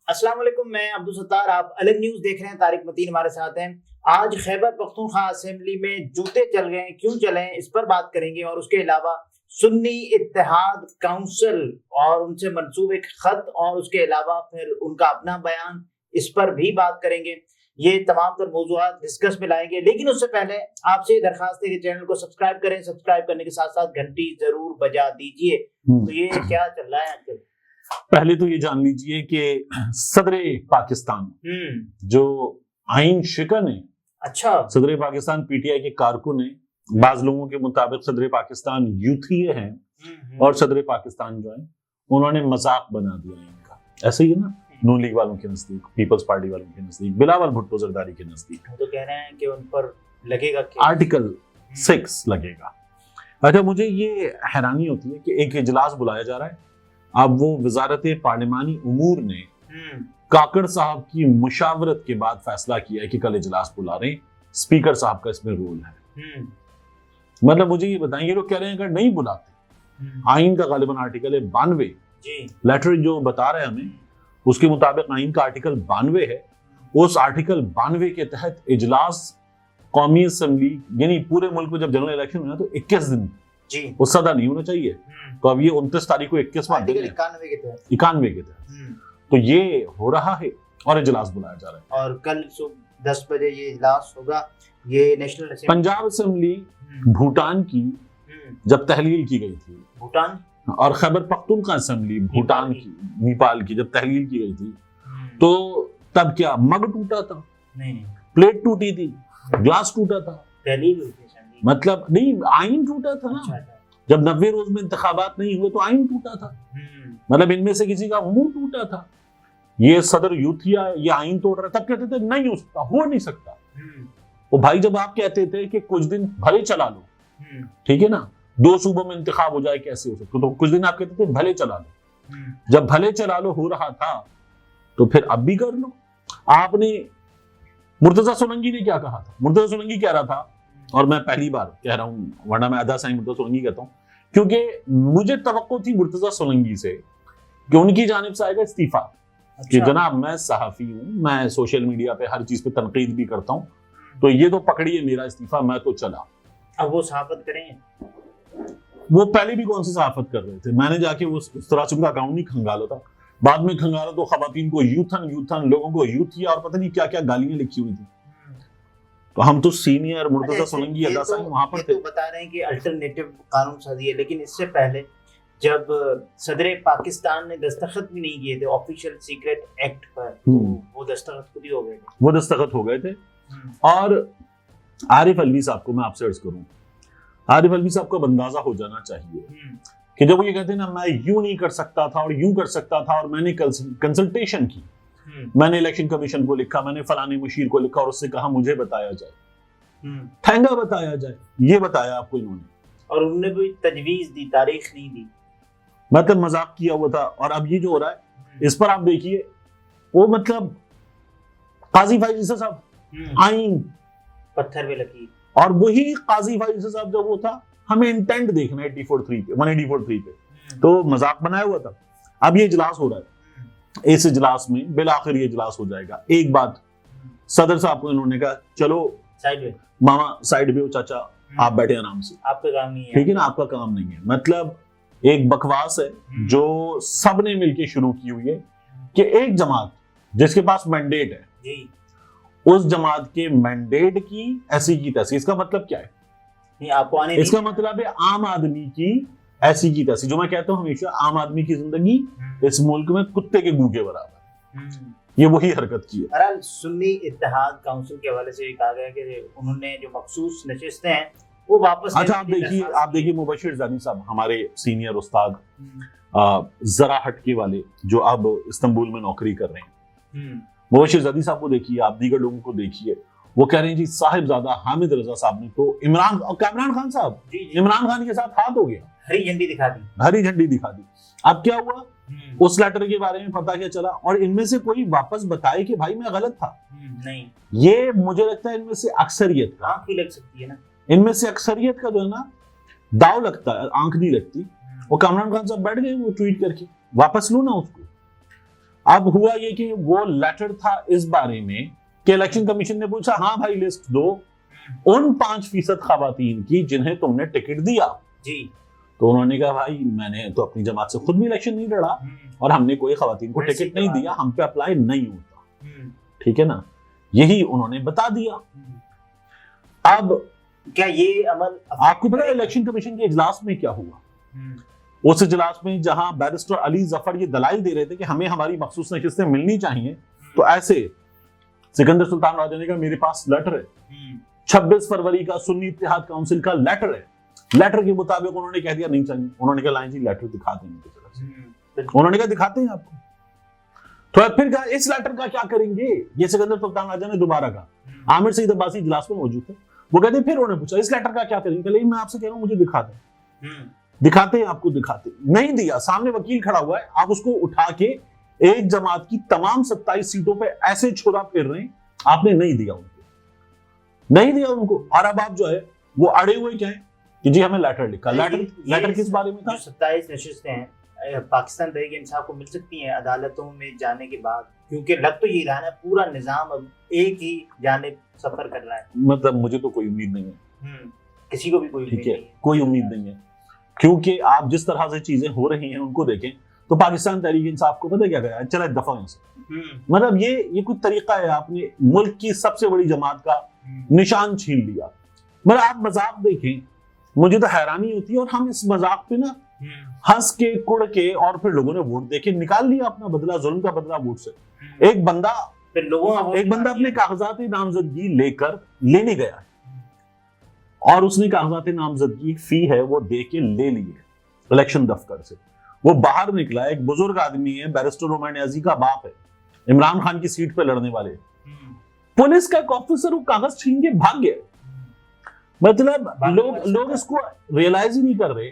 السلام علیکم، میں عبدالستار، آپ الگ نیوز دیکھ رہے ہیں۔ طارق متین ہمارے ساتھ ہیں۔ آج خیبر پختونخوا اسمبلی میں جوتے چل گئے، کیوں چلے ہیں اس پر بات کریں گے، اور اس کے علاوہ سنی اتحاد کونسل اور ان سے منسوب ایک خط، اور اس کے علاوہ پھر ان کا اپنا بیان، اس پر بھی بات کریں گے۔ یہ تمام تر موضوعات ڈسکس میں لائیں گے، لیکن اس سے پہلے آپ سے یہ درخواست ہے کہ چینل کو سبسکرائب کریں، سبسکرائب کرنے کے ساتھ ساتھ گھنٹی ضرور بجا دیجئے۔ تو یہ کیا چل رہا ہے آج کل؟ پہلے تو یہ جان لیجئے کہ صدر پاکستان جو آئین شکن ہے، اچھا، صدر پاکستان پی ٹی آئی کے کارکن ہیں، بعض لوگوں کے مطابق صدر پاکستان یوتھیے ہیں، اور صدر پاکستان جو ہیں انہوں نے مذاق بنا دیا ان کا۔ ایسے ہی ہے نا، نون لیگ والوں کے نزدیک، پیپلز پارٹی والوں کے نزدیک، بلاول بھٹو زرداری کے نزدیک تو کہہ رہے ہیں کہ ان پر لگے گا کیا؟ آرٹیکل 6 لگے گا۔ اچھا، مجھے یہ حیرانی ہوتی ہے کہ ایک اجلاس بلایا جا رہا ہے، اب وہ وزارت پارلیمانی امور نے کاکڑ صاحب کی مشاورت کے بعد فیصلہ کیا ہے کہ کل اجلاس بلا رہے ہیں، اسپیکر صاحب کا اس میں رول ہے۔ مطلب مجھے یہ بتائیں، یہ لوگ کہہ رہے ہیں اگر نہیں بلاتے، آئین کا غالباً آرٹیکل ہے 92، لیٹر جو بتا رہے ہیں ہمیں اس کے مطابق آئین کا آرٹیکل 92 ہے، اس آرٹیکل 92 کے تحت اجلاس قومی اسمبلی، یعنی پورے ملک میں جب جنرل الیکشن ہونا تو 21 دن وہ صدر نہیں ہونا چاہیے، تو اب یہ 29 تاریخ کو 21واں دن ہے 91 کے تحت، تو یہ ہو رہا ہے اور اجلاس بلایا جا رہا ہے، اور کل صبح 10 بجے یہ اجلاس ہوگا۔ یہ نیشنل پنجاب اسمبلی بھوٹان کی جب تحلیل کی گئی تھی، بھوٹان اور خیبر پختونخوا اسمبلی بھوٹان کی، نیپال کی جب تحلیل کی گئی تھی، تو تب کیا مگ ٹوٹا تھا؟ نہیں، پلیٹ ٹوٹی تھی، گلاس ٹوٹا تھا، تحلیل ہوئی تھی، مطلب نہیں، آئین ٹوٹا تھا نا۔ جب 90 روز میں انتخابات نہیں ہوئے تو آئین ٹوٹا تھا، مطلب ان میں سے کسی کا منہ ٹوٹا تھا۔ یہ صدر یوتھیا یہ آئین توڑ رہا، تب کہتے تھے نہیں ہو سکتا، ہو نہیں سکتا۔ وہ بھائی جب آپ کہتے تھے کہ کچھ دن بھلے چلا لو، ٹھیک ہے نا، 2 صوبوں میں انتخاب ہو جائے کیسے ہو سکتا، تو کچھ دن آپ کہتے تھے بھلے چلا لو۔ جب بھلے چلا لو ہو رہا تھا تو پھر اب بھی کر لو۔ آپ نے مرتضیٰ سولنگی نے کیا کہا تھا؟ مرتضیٰ سولنگی کہہ رہا تھا، اور میں پہلی بار کہہ رہا ہوں ورنہ میں آدھا سائیں مرتضیٰ سولنگی کہتا ہوں، کیونکہ مجھے توقع تھی مرتضیٰ سولنگی سے کہ ان کی جانب سے آئے گا استعفیٰ، کہ جناب میں صحافی ہوں، میں سوشل میڈیا پہ ہر چیز پہ تنقید بھی کرتا ہوں، تو یہ تو پکڑیے میرا استعفیٰ، میں تو چلا۔ اب وہ صحافت کریں گے؟ وہ پہلے بھی کون سی صحافت کر رہے تھے، میں نے جا کے اس طرح سے ان کا اکاؤنٹ نہیں کھنگالا تھا، بعد میں کھنگالا تو خواتین کو یوتھن، لوگوں کو یوتھیا اور پتہ نہیں کیا کیا گالیاں لکھی ہوئی تھی۔ تو ہم تو سینئر مرتضیٰ سولنگی اللہ سائیں وہاں پر تھے۔ تو بتا رہے ہیں کہ الٹرنیٹو قانون سازی ہے، لیکن اس سے پہلے جب صدر پاکستان نے دستخط بھی نہیں کیے تھے آفیشیل سیکرٹ ایکٹ پر، وہ دستخط خود ہی ہو گئے تھے، وہ دستخط ہو گئے تھے۔ اور عارف علوی صاحب کو میں آپ سے عرض کروں، عارف علوی صاحب کو اندازہ ہو جانا چاہیے کہ جب وہ یہ کہتے ہیں نا میں یوں نہیں کر سکتا تھا اور یوں کر سکتا تھا، اور میں نے کنسلٹیشن کی، میں نے الیکشن کمیشن کو لکھا، میں نے فلانے مشیر کو لکھا اور اس سے کہا مجھے بتایا جائے، ٹھنگا بتایا جائے، یہ بتایا آپ کو انہوں نے، اور انہوں نے بھی تجویز دی، تاریخ نہیں دی، مطلب مذاق کیا ہوا تھا۔ اور اب یہ جو ہو رہا ہے اس پر آپ دیکھیے، وہ مطلب قاضی فائز عیسیٰ صاحب آئین پتھر پہ لکیر، اور وہی قاضی فائز عیسیٰ صاحب جب وہ تھا ہمیں انٹینٹ دیکھنا ہے 184.3 پہ، تو مذاق بنایا ہوا تھا۔ اب یہ اجلاس ہو رہا ہے، اس اجلاس میں بالآخر یہ اجلاس ہو جائے گا۔ ایک بات صدر صاحب کو انہوں نے کہا چلو سائیڈ میں، ماما سائیڈ پہ ہو، چاچا آپ بیٹھے آرام سے، آپ کا کام نہیں ہے، ٹھیک ہے نا، آپ کا کام نہیں ہے۔ مطلب ایک بکواس ہے جو سب نے مل کے شروع کی ہوئی ہے کہ ایک جماعت جس کے پاس مینڈیٹ ہے، اس جماعت کے مینڈیٹ کی ایسی کی تیسی، اس کا مطلب کیا ہے؟ اس کا مطلب ہے عام آدمی کی ایسی کی تیسی، جو میں کہتا ہوں ہمیشہ عام آدمی کی زندگی اس ملک میں کتے کے گو کے برابر، یہ وہی حرکت کی ہے۔ بہرحال سنی اتحاد کونسل کے حوالے سے یہ کہا گیا کہ انہوں نے جو مخصوص نشستیں ہیں وہ واپس، اچھا آپ دیکھیے مبشر زانی صاحب ہمارے سینئر استاد ذرا ہٹکے والے جو اب استنبول میں نوکری کر رہے ہیں، مبشر زانی صاحب کو دیکھیے، آپ دیگر لوگوں کو دیکھیے، وہ کہہ رہے ہیں جی صاحبزادہ حامد رضا صاحب نے تو کامران خان صاحب عمران خان کے ساتھ ہاتھ ہو گیا، ہری جھنڈی دکھا دی۔ اب کیا ہوا، اس لیٹر کے بارے میں پتا کیا چلا، اور ان میں سے کوئی واپس بتائے کہ بھائی میں غلط تھا نہیں، یہ مجھے لگتا ہے ان میں سے اکثریت کا، آنکھ بھی لگ سکتی ہے نا، ان میں سے اکثریت کا جو ہے نا داؤ لگتا ہے، آنکھ نہیں لگتی۔ وہ کامران خان صاحب بیٹھ گئے وہ ٹویٹ کر کے، واپس لوں نا اس کو۔ اب ہوا یہ کہ وہ لیٹر تھا اس بارے میں کہ الیکشن کمیشن نے پوچھا ہاں بھائی لسٹ دو ان 5% خواتین کی جنہیں تم نے ٹکٹ دیا جی. تو انہوں نے کہا بھائی میں نے تو اپنی جماعت سے خود بھی الیکشن نہیں لڑا اور ہم نے کوئی خواتین کو ٹکٹ نہیں دیا, ہم پہ اپلائی نہیں ہوتا. ٹھیک ہے نا, یہی انہوں نے بتا دیا. اب کیا یہ عمل آپ کو پتا ہے الیکشن کمیشن کے اجلاس میں کیا ہوا؟ اس اجلاس میں جہاں بیرسٹر علی ظفر یہ دلائل دے رہے تھے کہ ہمیں ہماری مخصوص نشستیں ملنی چاہیے, تو ایسے سکندر سلطان راجہ نے کہا میرے پاس لیٹر ہے 26 فروری کا سنی اتحاد کاؤنسل کا لیٹر ہے, لیٹر کے مطابق انہوں نے کہہ دیا نہیں چاہیے. انہوں نے کہا لائن جی لیٹر دکھا دیں گے طرف سے. انہوں نے کہا دکھاتے ہیں آپ کو. تو پھر کہا اس لیٹر کا کیا کریں گے, یہ سکندر سلطان راجہ نے دوبارہ کہا. عامر سعید عباسی اجلاس میں موجود تھے, وہ کہتے پھر انہوں نے پوچھا اس لیٹر کا کیا کریں گے, میں آپ سے کہہ رہا ہوں مجھے دکھا دیں. دکھاتے ہیں آپ کو, دکھاتے نہیں دیا. سامنے وکیل کھڑا ہوا ہے, آپ اس کو اٹھا کے ایک جماعت کی تمام 27 سیٹوں پہ ایسے چھرا پھیر رہے ہیں, آپ نے نہیں دیا ان کو, نہیں دیا ان کو. اور اب آپ جو ہے وہ اڑے ہوئے کیا ہیں کہ جی ہمیں لیٹر لکھا. لیٹر کس بارے میں تھا؟ 27 نشستیں ہیں پاکستان تحریک انصاف کو مل سکتی ہیں عدالتوں میں جانے کے بعد, کیونکہ لگ تو یہ رہا ہے پورا نظام اب ایک ہی جانب سفر کر رہا ہے. مطلب مجھے تو کوئی امید نہیں ہے, کسی کو بھی کوئی امید نہیں ہے, کوئی امید نہیں ہے. کیونکہ آپ جس طرح سے چیزیں ہو رہی ہیں ان کو دیکھیں تو پاکستان تحریک انصاف کو پتہ کیا گیا, چلا دفعہ یہاں سے. مطلب یہ کوئی طریقہ ہے, آپ نے ملک کی سب سے بڑی جماعت کا نشان چھین لیا. مطلب آپ مذاق دیکھیں, مجھے تو حیرانی ہوتی ہے, اور ہم اس مذاق پہ نا ہنس کے کڑ کے, اور پھر لوگوں نے ووٹ دے کے نکال لیا اپنا بدلہ, ظلم کا بدلہ ووٹ سے. ایک بندہ اپنے کاغذات نامزدگی لے کر لینے گیا ہے, اور اس نے کاغذات نامزدگی فی ہے وہ دے کے لے لیے الیکشن دفتر سے. وہ باہر نکلا, ایک بزرگ آدمی ہے, بیرسٹر رومان نیازی کا باپ ہے, عمران خان کی سیٹ پہ لڑنے والے. پولیس کا ایک آفیسر وہ کاغذ چھین کے بھاگ گیا. مطلب لوگ اس کو ریئلائز ہی نہیں کر رہے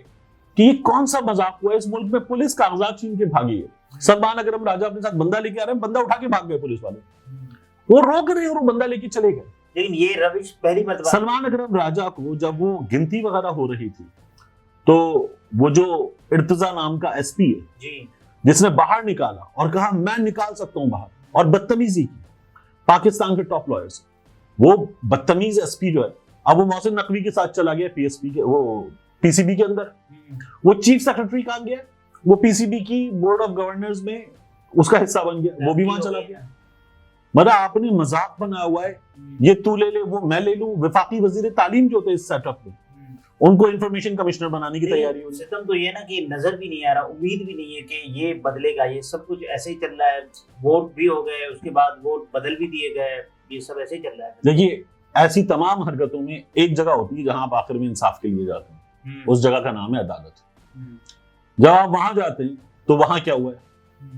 کہ یہ کون سا مذاق ہوا ہے. اس ملک میں پولیس کاغذات چھین کے بھاگی ہے. سلمان اکرم راجہ اپنے ساتھ بندہ لے کے آ رہے ہیں, بندہ اٹھا کے بھاگ گئے پولیس والے, وہ روک رہے اور وہ بندہ لے کے چلے گئے. لیکن یہ روش پہلی مرتبہ سلمان اکرم راجہ کو جب وہ گنتی وغیرہ ہو رہی تھی تو وہ جو ارتضیٰ نام کا ایس پی ہے جی, جس نے باہر نکالا اور کہا میں نکال سکتا ہوں باہر, اور بدتمیزی کی پاکستان کے ٹاپ لائر سے, وہ بدتمیز ایس پی جو ہے اب وہ محسن نقوی کے ساتھ چلا گیا پی ایس پی کے, وہ پی سی بی کے اندر. وہ چیف سیکرٹری کہاں گیا, وہ پی سی بی کی بورڈ آف گورنرز میں اس کا حصہ بن گیا, وہ بھی وہاں چلا گیا. مطلب آپ نے مذاق بنا ہوا ہے, یہ تو لے لے وہ میں لے لوں. وفاقی وزیر تعلیم جو ہوتے اس سیٹ اپ میں, ان کو انفارمیشن کمشنر بنانے کی تیاری ہو رہی ہے. ستم تو یہ نا کہ نظر بھی نہیں آ رہا, امید بھی نہیں ہے کہ یہ بدلے گا. یہ سب کچھ ایسے ہی چل رہا ہے, ووٹ بھی ہو گئے, اس کے بعد ووٹ بدل بھی دیے گئے, یہ سب ایسے ہی چل رہا ہے. دیکھیے ایسی تمام حرکتوں میں ایک جگہ ہوتی ہے جہاں آپ آخر میں انصاف کے لیے جاتے ہیں, اس جگہ کا نام ہے عدالت. جب آپ وہاں جاتے ہیں تو وہاں کیا ہوا ہے,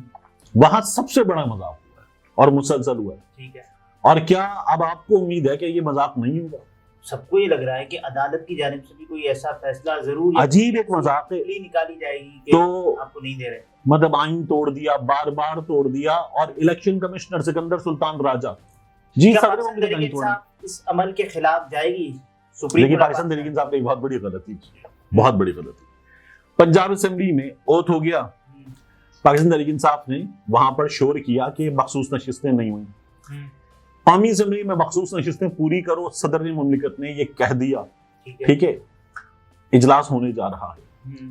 وہاں سب سے بڑا مذاق ہوا ہے اور مسلسل ہوا ہے. ٹھیک ہے, اور کیا اب آپ کو امید ہے کہ یہ مذاق نہیں ہوگا؟ سب کو یہ لگ رہا ہے کہ عدالت کی جانب سے بھی کوئی ایسا فیصلہ ضرور عجیب ایک مذاق ہے نکالی جائے گی کہ تو آپ کو نہیں دے رہے. مطلب آئین توڑ دیا, بار بار توڑ دیا, اور الیکشن کمشنر سکندر سلطان راجہ جی اس عمل کے خلاف جائے گی لیکن پاکستان تحریک انصاف نے بہت بڑی غلطی کی, بہت بڑی غلطی. پنجاب اسمبلی میں اوتھ ہو گیا, پاکستان تحریک انصاف نے وہاں پر شور کیا کہ مخصوص نشستیں نہیں ہوئی. قومی اسمبلی میں مخصوص نشستیں پوری کرو, صدر مملکت نے یہ کہہ دیا. ٹھیک ہے, اجلاس ہونے جا رہا ہے.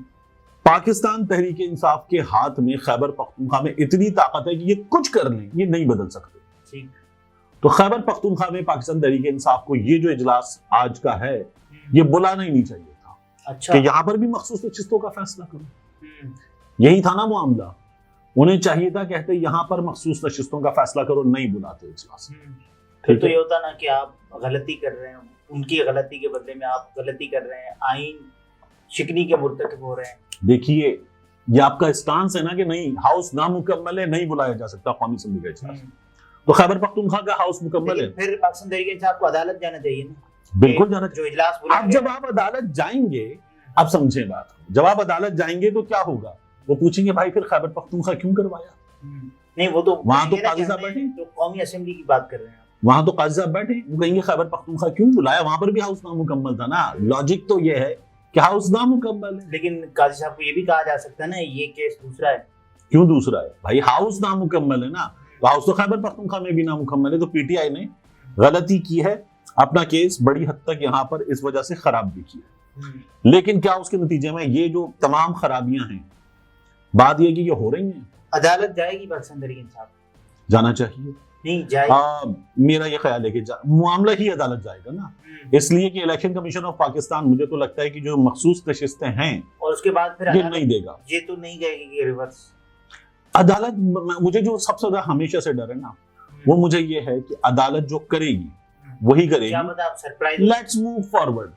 پاکستان تحریک انصاف کے ہاتھ میں خیبر پختونخوا میں اتنی طاقت ہے کہ یہ کچھ کر لیں, یہ نہیں بدل سکتے. تو خیبر پختونخوا میں پاکستان تحریک انصاف کو یہ جو اجلاس آج کا ہے یہ بلانا ہی نہیں چاہیے تھا. اچھا, کہ یہاں پر بھی مخصوص نشستوں کا فیصلہ کرو. یہی تھا نا معاملہ, انہیں چاہیے تھا کہتے یہاں پر مخصوص نشستوں کا فیصلہ کرو, نہیں بلاتے اجلاس. پھر تو یہ ہوتا نا کہ آپ غلطی کر رہے ہیں, ان کی غلطی کے بدلے میں آپ غلطی کر رہے ہیں, آئین شکنی کے مرتکب ہو رہے ہیں. دیکھیے یہ آپ کا اسٹانس ہے نا کہ نہیں ہاؤس نامکمل ہے, نہیں بلایا جا سکتا قومی اسمبلی کا اجلاس. تو خیبر پختونخوا کا ہاؤس مکمل ہے, پھر پاکستان تحریک انصاف کو عدالت جانا چاہیے نا. بالکل جانا جو اجلاس بلا. اب جب آپ عدالت جائیں گے, اب سمجھیں بات, جب آپ عدالت جائیں گے تو کیا ہوگا, وہ پوچھیں گے بھائی پھر خیبر پختونخوا کیوں کروایا. نہیں وہ تو وہاں تو قاضی صاحب بیٹھے, جو قومی اسمبلی کی بات کر رہے ہیں, وہاں تو قاضی صاحب بیٹھے, وہ کہیں گے خیبر پختونخوا کیوں بلایا, وہاں پر بھی ہاؤس نامکمل تھا نا. لاجک تو یہ ہے کہ ہاؤس نامکمل ہے. لیکن قاضی صاحب کو یہ بھی کہا جا سکتا ہے نا, یہ کیس دوسرا ہے, کیوں دوسرا ہے بھائی؟ ہاؤس نامکمل ہے نا، تو ہاؤس تو خیبر پختونخوا میں بھی نامکمل ہے، تو پی ٹی آئی نے غلطی کی ہے، اپنا کیس بڑی حد تک یہاں پر اس وجہ سے خراب بھی کیا، لیکن کیا اس کے نتیجے میں یہ جو تمام خرابیاں ہیں، بات یہ کہ یہ ہو رہی ہیں، عدالت جائے گی پاکستان تحریک انصاف؟ جانا چاہیے، نہیں جائے گی؟ میرا یہ خیال ہے کہ معاملہ ہی عدالت جائے گا نا، اس لیے کہ الیکشن کمیشن آف پاکستان مجھے تو لگتا ہے کہ جو مخصوص نشستیں ہیں اور اس کے بعد پھر یہ نہیں دے گا، یہ تو نہیں کہے گی کہ ریورس عدالت۔ مجھے جو سب سے زیادہ ہمیشہ سے ڈر ہے نا، وہ مجھے یہ ہے کہ عدالت جو کرے گی وہی کرے گی۔ Let's move forward,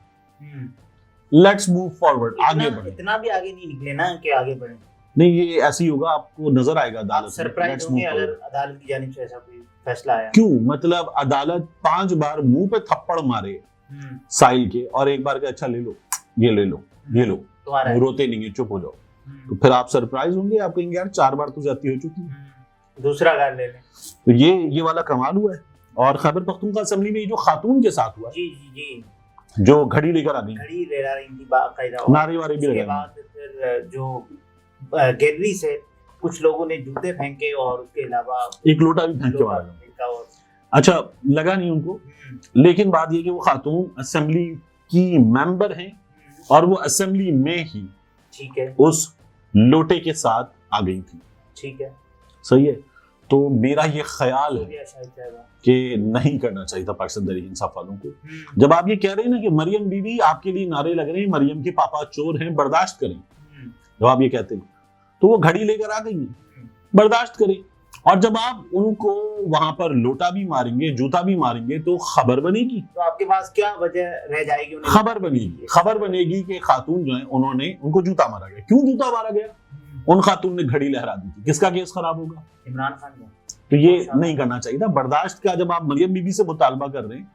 let's move forward, آگے بڑھیں۔ اتنا بھی آگے نہیں نکلے نا کہ آگے بڑھیں، نہیں یہ ایسے ہی ہوگا، آپ کو نظر آئے گا عدالت سرپرائز ہوں گے اگر عدالت کی جانب سے ایسا کوئی فیصلہ آیا۔ کیوں؟ مطلب عدالت 5 بار منہ پہ تھپڑ مارے سائل کے اور ایک بار کہ اچھا لے لو، یہ لے لو، یہ لو، روتے نہیں ہیں، چپ ہو جاؤ، تو پھر آپ سرپرائز ہوں گے، آپ کہیں گے یار 4 بار تو زیادتی ہو چکی ہے، دوسرا گھر لے لیں۔ تو یہ والا کمال ہوا ہے۔ اور خیبر پختونخوا اسمبلی میں جو خاتون کے ساتھ ہوا، جی جی جی، جو گھڑی لے کر آ گئی، گھڑی لے رہی تھی باقاعدہ، نعرے وارے بھی لگائے، اس کے بعد پھر جو گیلری سے کچھ لوگوں نے جوتے پھینکے اور اس کے علاوہ ایک لوٹا بھی پھینک کے مارا۔ اچھا لگا نہیں ان کو، لیکن بات یہ کہ وہ خاتون اسمبلی کی ممبر ہیں اور وہ اسمبلی میں ہی ٹھیک ہے اس لوٹے کے ساتھ آ گئی تھی، ٹھیک ہے، صحیح ہے۔ تو میرا یہ خیال ہے کہ نہیں کرنا چاہیے تھا پاکستان تحریک انصاف والوں کو۔ جب آپ یہ کہہ رہے ہیں نا کہ مریم بی بی آپ کے لیے نعرے لگ رہے ہیں، مریم کے پاپا چور ہیں، برداشت کریں، جب آپ یہ کہتے ہیں تو وہ گھڑی لے کر آ گئی ہیں، برداشت کریں۔ اور جب آپ ان کو وہاں پر لوٹا بھی ماریں گے، جوتا بھی ماریں گے تو خبر بنے گی، تو آپ کے پاس کیا وجہ رہ جائے گی؟ خبر بنے گی کہ خاتون جو ہیں انہوں نے ان کو جوتا مارا گیا۔ کیوں جوتا مارا گیا؟ ان خاتون نے گھڑی لہرا دی تھی، کس کا کیس خراب ہوگا؟ عمران خان کا۔ تو یہ نہیں کرنا چاہیے تھا، برداشت کا۔ جب آپ مریم بی بی سے مطالبہ کر رہے ہیں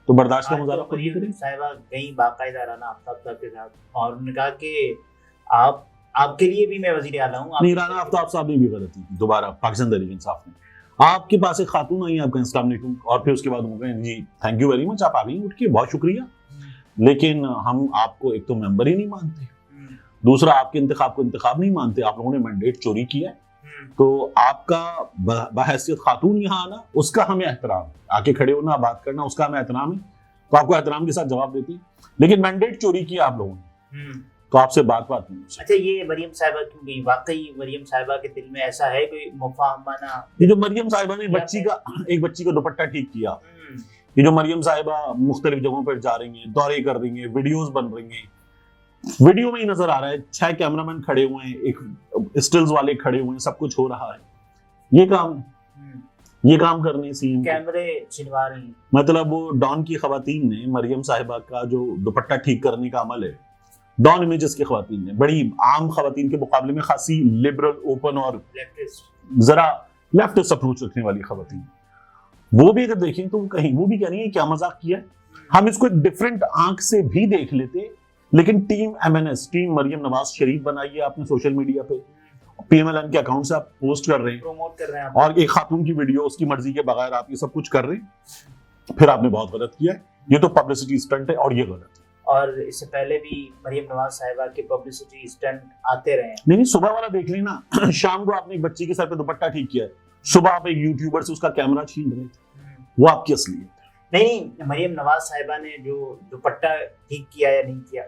تو برداشت کا مظاہرہ خود ہی کریں۔ صاحبہ گئی باقاعدہ رانا آفتاب صاحب کے ساتھ اور انہوں نے کہا کہ آپ کے لیے بھی میں وزیر اعلیٰ ہوں۔ نہیں، رانا آفتاب صاحب نے بھی غلطی کی، دوبارہ پاکستان تحریک انصاف نے۔ آپ کے پاس ایک خاتون آئی، آپ کا السلام علیکم، اور پھر اس کے بعد وہ کہیں جی تھینک یو ویری مچ، آپ آ گئی اٹھ کے، بہت شکریہ، لیکن ہم آپ کو ایک تو ممبر ہی نہیں مانتے، دوسرا آپ کے انتخاب کو انتخاب نہیں مانتے، آپ لوگوں نے مینڈیٹ چوری کیا ہے، تو آپ کا بحیثیت خاتون یہاں آنا، اس کا ہمیں احترام ہے، آ کے کھڑے ہونا، بات کرنا، اس کا ہمیں احترام ہے، تو آپ کو احترام کے ساتھ جواب دیتے ہیں، لیکن مینڈیٹ چوری کیا آپ لوگوں نے، تو آپ سے بات نہیں۔ اچھا یہ مریم صاحبہ کیوں گئی؟ واقعی مریم صاحبہ کے دل میں ایسا ہے کوئی مفاہمانہ؟ یہ جو مریم صاحبہ نے ایک بچی کا دوپٹہ ٹھیک کیا، یہ جو مریم صاحبہ مختلف جگہوں پر جا رہی ہیں، دورے کر رہی ہیں، ویڈیوز بن رہی ہیں، ویڈیو میں ہی نظر آ رہا ہے 6 کیمرہ مین کھڑے ہوئے ہیں، ایک اسٹلز والے کھڑے ہوئے ہیں، سب کچھ ہو رہا ہے، یہ کام ہے، یہ کام کرنے سے کیمرے چھنوا رہی ہیں۔ مطلب وہ ڈان کی خواتین نے مریم صاحبہ کا جو دوپٹہ ٹھیک کرنے کا عمل ہے، ڈان امیجز کی خواتین نے، بڑی عام خواتین کے مقابلے میں خاصی لبرل، اوپن اور ذرا لیفٹسٹ اپروچ رکھنے والی خواتین، وہ بھی اگر دیکھیں تو کہیں وہ بھی کہہ رہی ہیں کیا مذاق کیا ہے، ہم اس کو ایک ڈفرنٹ آنکھ سے بھی دیکھ لیتے، لیکن team MNS، team Maryam Nawaz Sharif بنائی ہے آپ نے سوشل میڈیا پہ، PMLN کے اکاؤنٹ سے آپ پوسٹ کر رہے ہیں، پروموٹ کر رہے ہیں، اور ایک خاتون کی ویڈیو اس کی مرضی کے بغیر آپ یہ سب کچھ کر رہے ہیں، پھر آپ نے بہت غلط کیا ہے، یہ تو پبلسٹی اسٹنٹ ہے اور یہ غلط ہے۔ اور اس سے پہلے بھی مریم نواز صاحبہ کے پبلسٹی اسٹنٹ آتے رہے ہیں۔ نہیں صبح والا دیکھ لینا، شام کو آپ نے ایک بچی کے سر پہ دوپٹہ ٹھیک کیا ہے، صبح آپ ایک یوٹیوبر سے اس کا کیمرہ چھین رہے تھے، وہ آپ کی اصلیت ہے۔ نہیں مریم نواز صاحبہ نے جو دوپٹہ ٹھیک کیا یا نہیں کیا،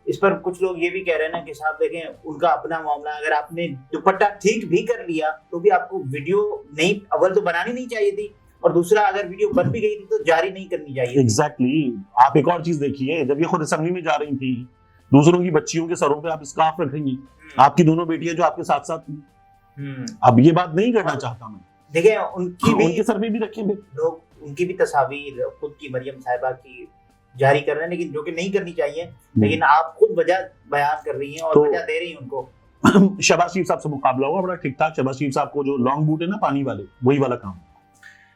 اس پر کچھ لوگ یہ بھی کہہ رہے ہیں نا کہ صاحب دیکھیں ان کا اپنا معاملہ، اگر آپ نے دوپٹہ ٹھیک بھی کر لیا تو بھی آپ کو ویڈیو نہیں، اول تو بنانی نہیں چاہیے تھی، اور دوسرا اگر ویڈیو بن بھی گئی تھی تو جاری نہیں کرنی چاہیے۔ ایگزیکٹلی، آپ ایک اور چیز دیکھیے، جب یہ خود اسمبلی میں جا رہی تھی، دوسروں کی بچیوں کے سروں پہ آپ اسکارف رکھ رہی ہیں، آپ کی دونوں بیٹیاں جو آپ کے ساتھ ساتھ ہیں، اب یہ بات نہیں کرنا چاہتا میں، دیکھیں ان کی بھی، ان کے سر پہ بھی رکھیں لوگ ان کی بھی تصاویر خود کی مریم صاحبہ کی جاری کر رہے ہیں، لیکن جو کہ نہیں کرنی چاہیے، لیکن آپ خود وجہ بیان کر رہی ہیں اور وجہ دے رہی ہیں ان کو۔ شہباز شریف صاحب سے مقابلہ ہوا بڑا ٹھیک ٹھاک، شہباز شریف صاحب کو جو لانگ بوٹ ہے نا پانی والے، وہی والا کام۔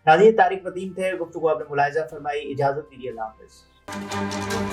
ناظرین طارق متین تھے، گفتگو آپ نے ملاحظہ فرمائی، اجازت دیجیے، اللہ حافظ۔